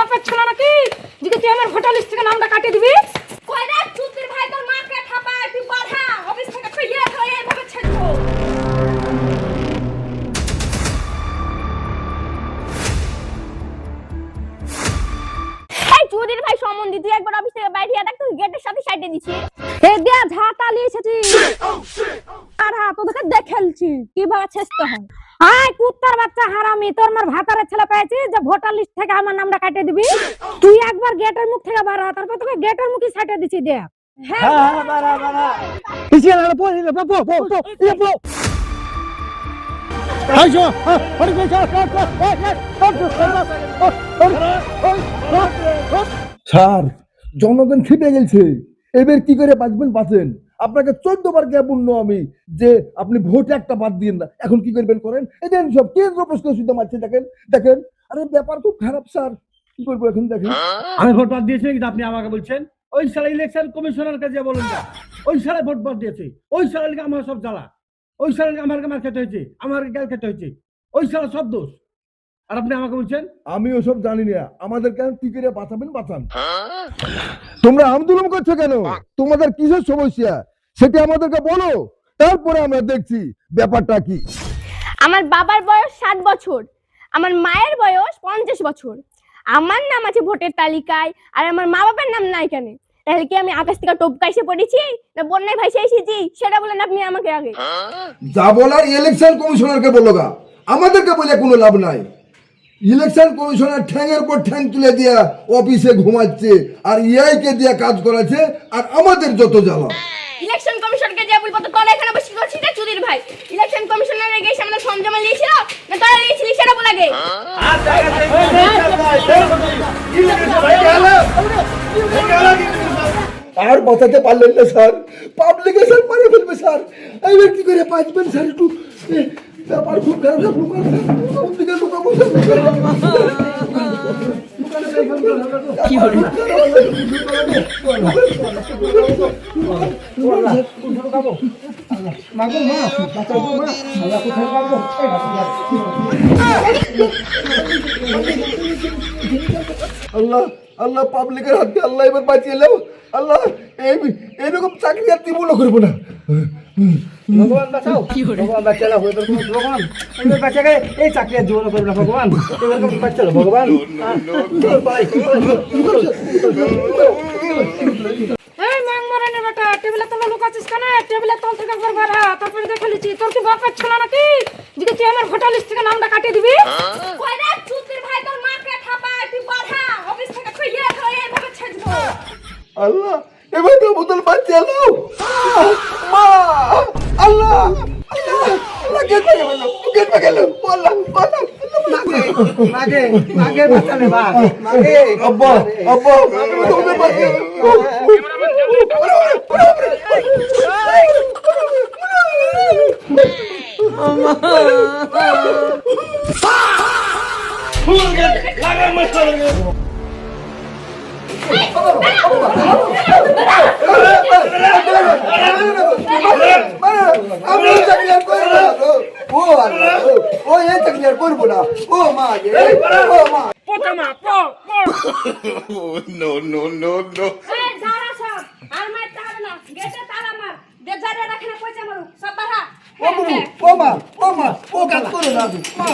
বাপের ছোলা নাকি যে তুই আমার ভোটার লিস্ট থেকে নামটা কাটিয়ে দিবি? কই রে চুদির ভাই, তোর মাকে ঠাপায় তুই বাধা অফিস থেকে ফিরে হয়ে এইভাবে ছেড়বো? এই চুদির ভাই সম্বন্ধে তুই একবার অফিস থেকে বাইরে দেখ, তুই গেটের সাথে সাইডে দিছিস। এ দিয়া ঝাঁটা নিয়ে এসেছি আর তোদেরকে দেখেলছি কিভাবে ছেচতে হয়। আয় কুত্তার বাচ্চা হারামি, তোর মার ভাতারের ছেলে পেয়েছি যে ভোটার লিস্ট থেকে আমার নামটা কাটিয়ে দিবি। তুই একবার গেটের মুখ থেকে বার হ, তারপর তোকে গেটের মুখই সাইডে দিছি দেখ। হ্যাঁ বাড়া বাড়া ইসে না পো পো পো পো আইজো ওরে কই স্যার, জনগণ খেপে গেছে। এবার কি করে বাঁচবেন বাঁচেন। আপনাকে 14 বার কে বললো আমি যে আপনি ভোট একটা বাদ দিন না, এখন কি করবেন করেন। এই দেন সব কেন্দ্র প্রশ্ন শুধু মারছে, দেখেন দেখেন। আরে ব্যাপার খুব খারাপ স্যার, কি করবো এখন দেখেন। আমি ভোট বাদ দিয়েছি কিন্তু আপনি আমাকে বলছেন ওই সালে ইলেকশন কমিশনার কাছে বলুন না, ওই সালে ভোট বাদ দিয়েছে, ওই সালে আমার সব জ্বালা, ওই সালে আমার খেতে হয়েছে, আমার গ্যাল খেতে হয়েছে, ওই সালে সব দোষ, আর আপনি আমাকে বলছেন। আমি ওসব জানি না, আমাদের কেন কি করে বাঁচাবেন বাঁচান। তোমরা আন্দোলন করছো কেন? তোমাদের কিসের সমস্যা সেটা আমাদেরকে বলো, তারপরে আমরা দেখছি ব্যাপারটা কি। আমার বাবার বয়স 7 বছর, আমার মায়ের বয়স 50 বছর। আমার নাম আছে ভোটের তালিকায় আর আমার মা বাবার নাম নাই কেন? তাহলে কি আমি আকাশ থেকে টপকা এসে পড়েছি না বন্যায় ভাইসে এসেছি? সেটা বলেন আপনি আমাকে আগে। যা বলার ইলেকশন কমিশনারকে বললো গা, আমাদেরকে বলে কোনো লাভ নাই। ইলেকশন কমিশনার ঠ্যাংয়ের পর ঠ্যাং তুলে দিয়া অফিসে ঘুমাচ্ছে আর ইআই কে দিয়া কাজ করাচ্ছে, আর আমাদের যত জ্বালা। ইলেকশন কমিশনকে যে বলবো তো তোরা এখানে বসে করছিস না চুদির ভাই? ইলেকশন কমিশনারে গিয়ে সামনে ফর্ম জমা নিয়েছিল না তোরা নিয়েছিলি সেটা বল আগে। আর বাঁচাতে পারলেন না স্যার, পাবলিকেশন মারে ফেলবে স্যার। এইবার কি করে বাঁচবেন স্যার? একটু ব্যাপার খুব খারাপ স্যার। দিকে লুকাবো কি হবে? আল্লাহ আল্লাহ, পাবলিকের হাতে আল্লাহ এবার বাঁচিয়ে এলো। আল্লাহ এইরকম চাকরি আর তুই মনে করবো না। ভগবান বাঁচাও, ভগবান বাঁচালো, ভগবান এবার বাঁচাকে এই চাকরি আর জীবন করবে না ভগবান, এবার বাঁচালো ভগবান। এই মাং মারানে বেটা, টেবিলে তলে লুকাছিস কেন? টেবিলে তল থেকে একবার বার হ, তারপরে দেখে লিছি তোর কি বাপের ছোলা নাকি যে তুই আমার ভোটার লিস্ট থেকে নামটা কাটিয়ে দিবি? কই রে চুদির ভাই, তোর মাকে ঠাপায় তুই বাধা অফিস থেকে ফিরে হয়ে এইভাবে ছেড়বো? আল্লাহ, এবার তো বোতল বাঁচিয়ে এলো। মা, আল্লাহ আল্লাহ আল্লাহ, গেট ভেঙে গেল, গেট ভেঙে গেল। আল্লাহ আল্লাহ, মাগে মাগে বাঁচালে বা মাগে আব্বা আব্বা, তুমি বাঁচিয়ে করবো না। ও মা, ও মা, No, no, no, no. এই যারা সব আর মার তার না গেটে তালা মার দে যারা রাখে না পয়সা মারু সব বাধা। ও মা, ও মা, ও কাজ করো না। মা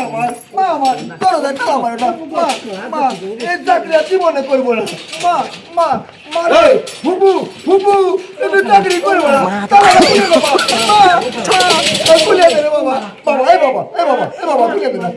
করো না, তালা মারো না। মা এই চাকরি আর জীবনে করবো না। মা রে ফুপু ফুপু, তুমি চাকরি করবো না। তালা খুলে দেবো। মা খুলে দেবে বাবা, বাবা এই বাবা এই বাবা এই বাবা খুলে দেবে।